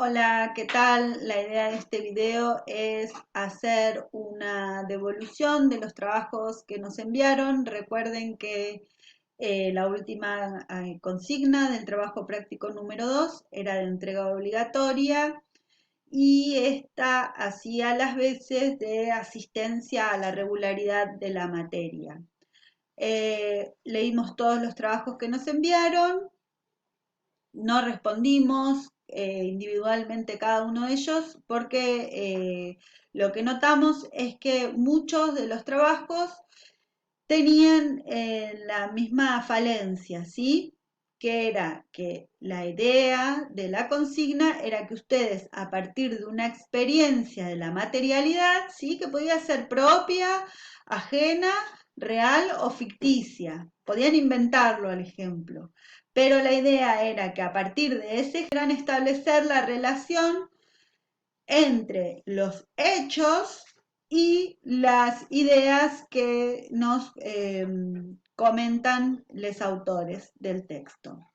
Hola, ¿qué tal? La idea de este video es hacer una devolución de los trabajos que nos enviaron. Recuerden que la última consigna del trabajo práctico número 2 era de entrega obligatoria y esta hacía las veces de asistencia a la regularidad de la materia. Leímos todos los trabajos que nos enviaron. No respondimos individualmente cada uno de ellos porque lo que notamos es que muchos de los trabajos tenían la misma falencia, ¿sí? Que era que la idea de la consigna era que ustedes, a partir de una experiencia de la materialidad, ¿sí? Que podía ser propia, ajena, real o ficticia. Podían inventarlo al ejemplo. Pero la idea era que a partir de ese eran establecer la relación entre los hechos y las ideas que nos comentan los autores del texto.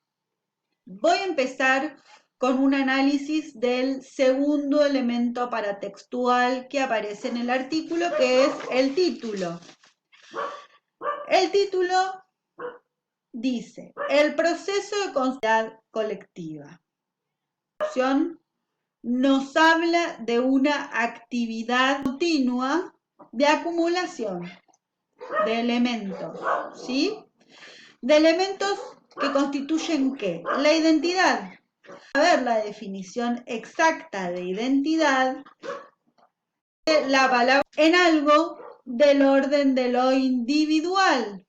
Voy a empezar con un análisis del segundo elemento paratextual que aparece en el artículo, que es el título. El título dice: el proceso de construcción colectiva. Nos habla de una actividad continua de acumulación de elementos, ¿sí? De elementos que constituyen ¿qué? La identidad. A ver la definición exacta de identidad, la palabra en algo del orden de lo individual,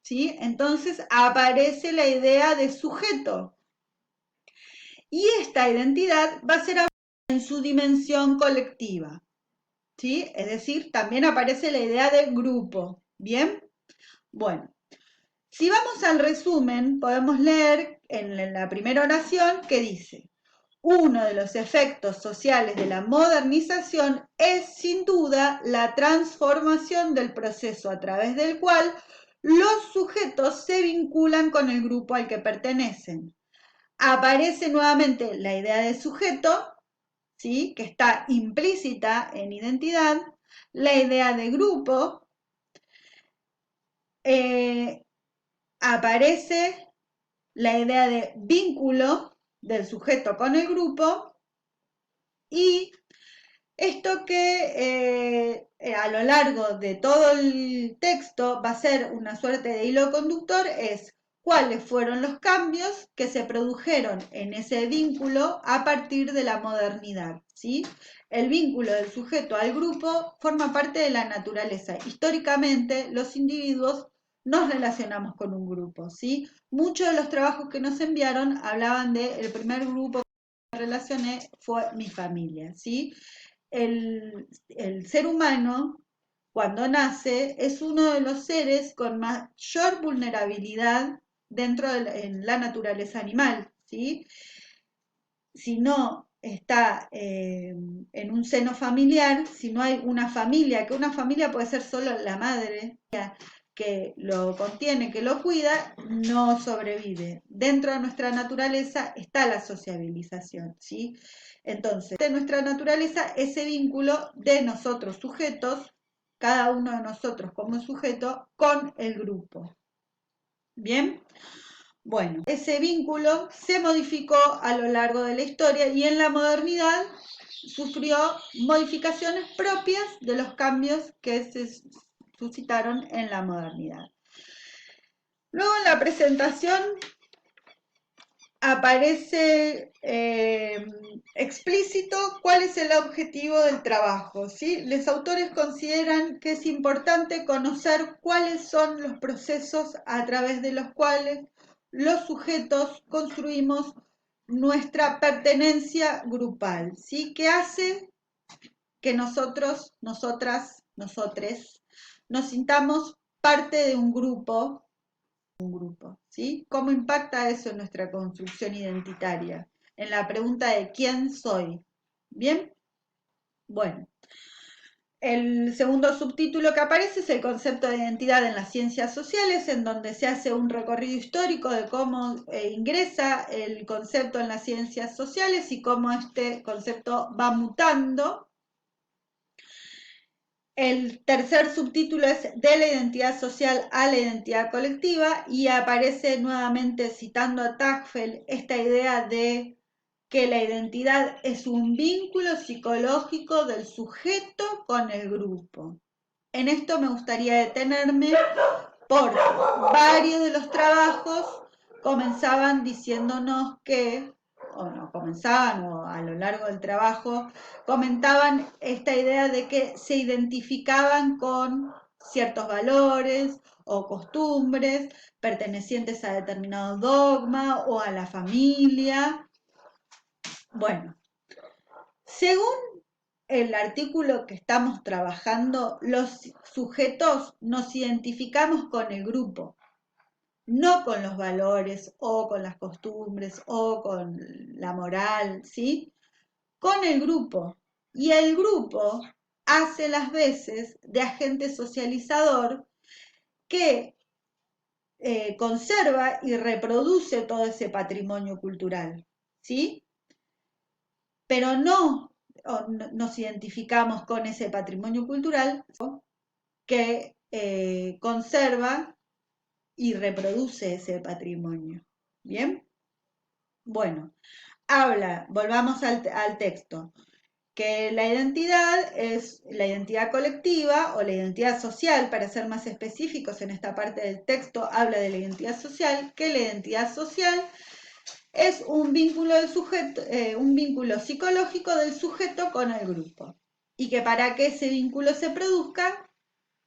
¿sí? Entonces aparece la idea de sujeto. Y esta identidad va a ser en su dimensión colectiva, ¿sí? Es decir, también aparece la idea de grupo, ¿bien? Bueno, si vamos al resumen, podemos leer en la primera oración que dice: uno de los efectos sociales de la modernización es sin duda la transformación del proceso a través del cual los sujetos se vinculan con el grupo al que pertenecen. Aparece nuevamente la idea de sujeto, ¿sí? Que está implícita en identidad, la idea de grupo, aparece la idea de vínculo del sujeto con el grupo, y esto que a lo largo de todo el texto va a ser una suerte de hilo conductor es cuáles fueron los cambios que se produjeron en ese vínculo a partir de la modernidad, ¿sí? El vínculo del sujeto al grupo forma parte de la naturaleza. Históricamente, los individuos nos relacionamos con un grupo, ¿sí? Muchos de los trabajos que nos enviaron hablaban del primer grupo que me relacioné fue mi familia, ¿sí? El ser humano, cuando nace, es uno de los seres con mayor vulnerabilidad dentro de la naturaleza animal, ¿sí? Si no está en un seno familiar, si no hay una familia, que una familia puede ser solo la madre que lo contiene, que lo cuida, no sobrevive. Dentro de nuestra naturaleza está la sociabilización, ¿sí? Entonces, de nuestra naturaleza, ese vínculo de nosotros sujetos, cada uno de nosotros como sujeto, con el grupo. ¿Bien? Bueno, ese vínculo se modificó a lo largo de la historia y en la modernidad sufrió modificaciones propias de los cambios que se suscitaron en la modernidad. Luego en la presentación aparece explícito cuál es el objetivo del trabajo, ¿sí? Los autores consideran que es importante conocer cuáles son los procesos a través de los cuales los sujetos construimos nuestra pertenencia grupal, ¿sí? Que hace que nosotros, nosotras, nosotres, nos sintamos parte de un grupo, ¿sí? ¿Cómo impacta eso en nuestra construcción identitaria? En la pregunta de ¿quién soy? ¿Bien? Bueno, El segundo subtítulo que aparece es el concepto de identidad en las ciencias sociales, en donde se hace un recorrido histórico de cómo ingresa el concepto en las ciencias sociales y cómo este concepto va mutando. El tercer subtítulo es de la identidad social a la identidad colectiva y aparece nuevamente citando a Tagfel esta idea de que la identidad es un vínculo psicológico del sujeto con el grupo. En esto me gustaría detenerme porque varios de los trabajos comenzaban diciéndonos que, o no comenzaban, o a lo largo del trabajo, comentaban esta idea de que se identificaban con ciertos valores o costumbres pertenecientes a determinado dogma o a la familia. Bueno, según el artículo que estamos trabajando, los sujetos nos identificamos con el grupo, no con los valores o con las costumbres o con la moral, ¿sí? Con el grupo. Y el grupo hace las veces de agente socializador que conserva y reproduce todo ese patrimonio cultural, ¿sí? Pero no nos identificamos con ese patrimonio cultural que conserva y reproduce ese patrimonio. ¿Bien? Bueno, volvamos al texto, que la identidad es la identidad colectiva o la identidad social, para ser más específicos en esta parte del texto, habla de la identidad social, que la identidad social es un vínculo del sujeto, un vínculo psicológico del sujeto con el grupo. Y que para que ese vínculo se produzca,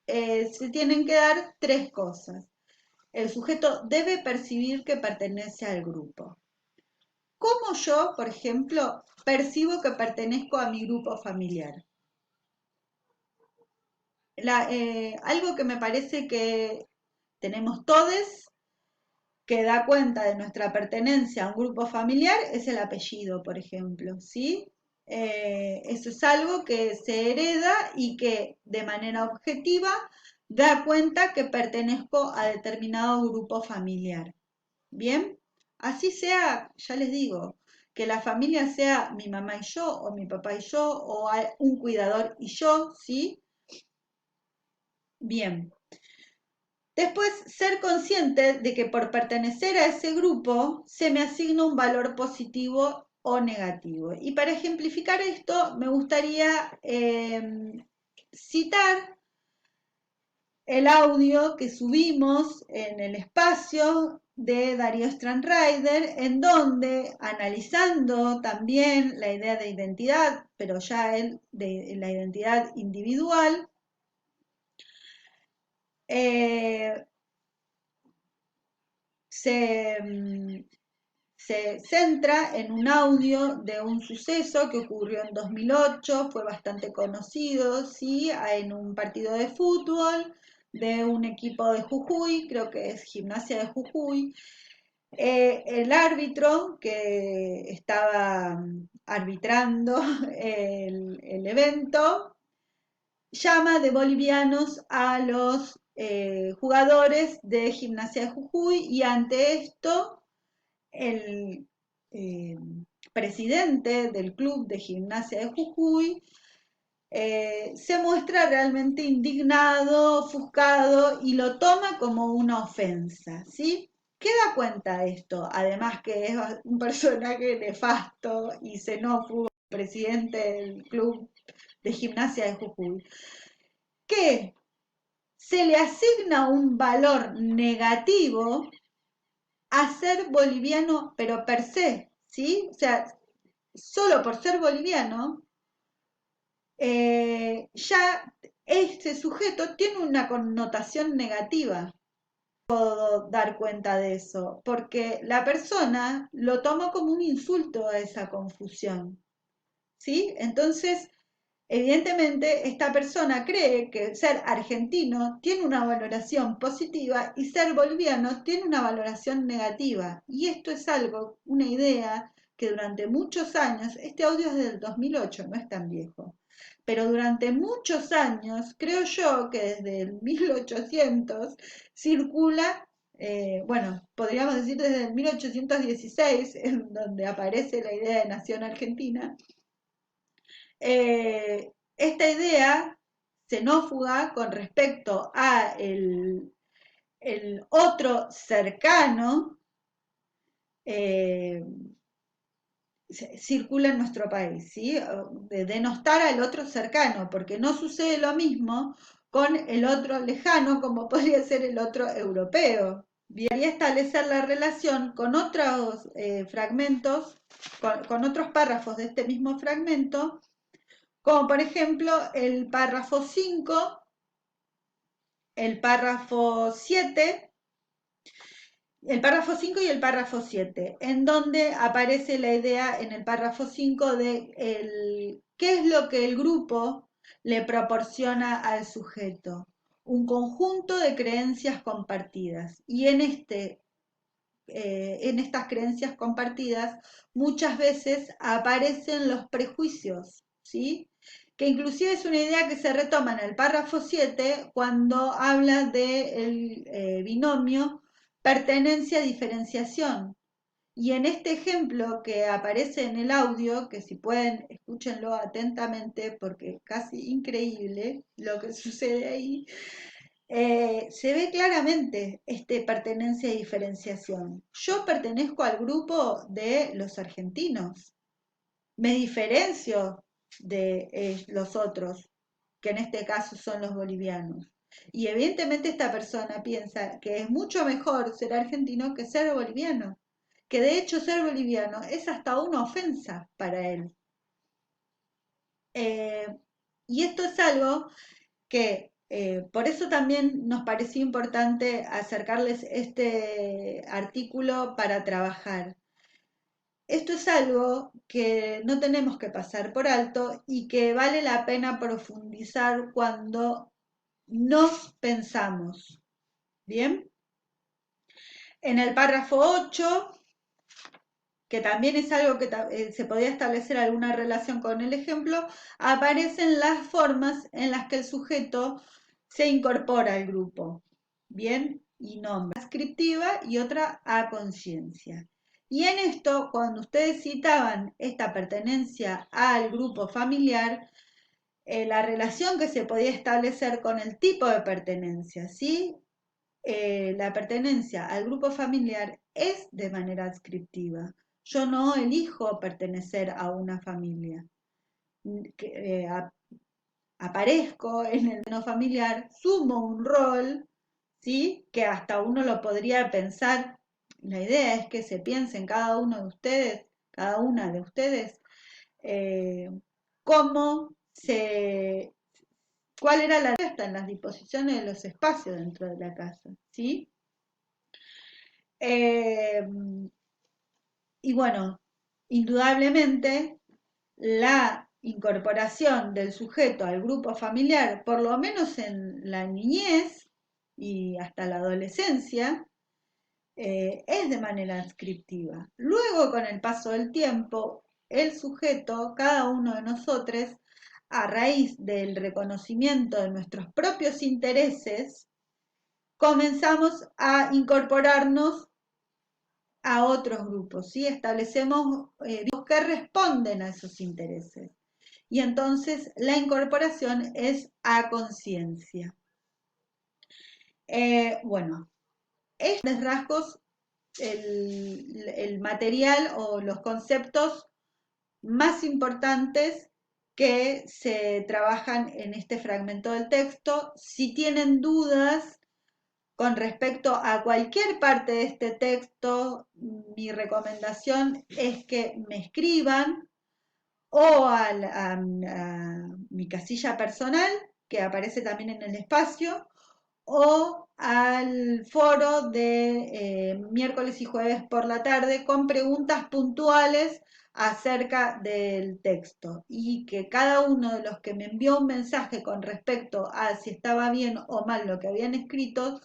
se tienen que dar tres cosas. El sujeto debe percibir que pertenece al grupo. ¿Cómo yo, por ejemplo, percibo que pertenezco a mi grupo familiar? Algo que me parece que tenemos todos que da cuenta de nuestra pertenencia a un grupo familiar es el apellido, por ejemplo, ¿sí? Eso es algo que se hereda y que de manera objetiva da cuenta que pertenezco a determinado grupo familiar. ¿Bien? Así sea, ya les digo, que la familia sea mi mamá y yo, o mi papá y yo, o un cuidador y yo, ¿sí? Bien. Después, ser consciente de que por pertenecer a ese grupo se me asigna un valor positivo o negativo. Y para ejemplificar esto, me gustaría citar el audio que subimos en el espacio de Darío Strandrider, en donde, analizando también la idea de identidad, pero ya él de la identidad individual, eh, se, se centra en un audio de un suceso que ocurrió en 2008, fue bastante conocido, ¿sí? En un partido de fútbol de un equipo de Jujuy, creo que es Gimnasia de Jujuy. El árbitro que estaba arbitrando el evento llama de bolivianos a los jugadores de Gimnasia de Jujuy y ante esto el eh, presidente del club de Gimnasia de Jujuy se muestra realmente indignado, ofuscado y lo toma como una ofensa, ¿sí? ¿Qué da cuenta esto? Además que es un personaje nefasto y xenófobo, presidente del club de Gimnasia de Jujuy, que se le asigna un valor negativo a ser boliviano, pero per se, ¿sí? O sea, solo por ser boliviano, ya este sujeto tiene una connotación negativa. Puedo dar cuenta de eso, porque la persona lo tomó como un insulto a esa confusión, ¿sí? Entonces, evidentemente, esta persona cree que ser argentino tiene una valoración positiva y ser boliviano tiene una valoración negativa. Y esto es algo, una idea que durante muchos años, este audio es del 2008, no es tan viejo, pero durante muchos años, creo yo que desde el 1800 circula, bueno, podríamos decir desde el 1816, en donde aparece la idea de nación argentina, esta idea xenófoba con respecto a el otro cercano, eh, circula en nuestro país, ¿sí? De denostar al otro cercano, porque no sucede lo mismo con el otro lejano como podría ser el otro europeo. Bien, y establecer la relación con otros fragmentos, con otros párrafos de este mismo fragmento, como por ejemplo el párrafo 5, el párrafo 7, el párrafo 5 y el párrafo 7, en donde aparece la idea en el párrafo 5 de qué es lo que el grupo le proporciona al sujeto. Un conjunto de creencias compartidas. Y en estas creencias compartidas muchas veces aparecen los prejuicios, ¿sí? Que inclusive es una idea que se retoma en el párrafo 7 cuando habla del binomio pertenencia-diferenciación. Y en este ejemplo que aparece en el audio, que si pueden escúchenlo atentamente porque es casi increíble lo que sucede ahí, se ve claramente este pertenencia y diferenciación. Yo pertenezco al grupo de los argentinos, me diferencio de los otros, que en este caso son los bolivianos. Y evidentemente esta persona piensa que es mucho mejor ser argentino que ser boliviano, que de hecho ser boliviano es hasta una ofensa para él. Eh, y esto es algo que por eso también nos pareció importante acercarles este artículo para trabajar. Esto es algo que no tenemos que pasar por alto y que vale la pena profundizar cuando nos pensamos. ¿Bien? En el párrafo 8, que también es algo que se podría establecer alguna relación con el ejemplo, aparecen las formas en las que el sujeto se incorpora al grupo. Bien, y nombra descriptiva y otra a conciencia. Y en esto, cuando ustedes citaban esta pertenencia al grupo familiar, la relación que se podía establecer con el tipo de pertenencia, ¿sí? La pertenencia al grupo familiar es de manera adscriptiva. Yo no elijo pertenecer a una familia. Eh, Aparezco en el seno familiar, sumo un rol, ¿sí? Que hasta uno lo podría pensar. La idea es que se piense en cada uno de ustedes, cada una de ustedes, eh, cómo se, cuál era la respuesta en las disposiciones de los espacios dentro de la casa, ¿sí? Eh, y bueno, indudablemente la incorporación del sujeto al grupo familiar, por lo menos en la niñez y hasta la adolescencia, es de manera adscriptiva. Luego, con el paso del tiempo, el sujeto, cada uno de nosotros, a raíz del reconocimiento de nuestros propios intereses, comenzamos a incorporarnos a otros grupos, ¿sí? Establecemos grupos que responden a esos intereses. Y entonces la incorporación es a conciencia. Bueno, estos rasgos, el material o los conceptos más importantes que se trabajan en este fragmento del texto. Si tienen dudas con respecto a cualquier parte de este texto, mi recomendación es que me escriban o a mi casilla personal, que aparece también en el espacio, o al foro de miércoles y jueves por la tarde con preguntas puntuales acerca del texto, y que cada uno de los que me envió un mensaje con respecto a si estaba bien o mal lo que habían escrito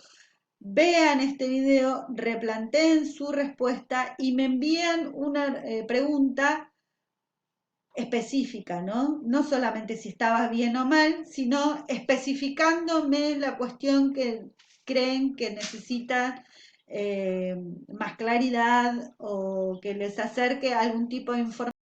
vean este video, replanteen su respuesta y me envían una pregunta específica, ¿no? No solamente si estabas bien o mal, sino especificándome la cuestión que creen que necesita más claridad o que les acerque algún tipo de información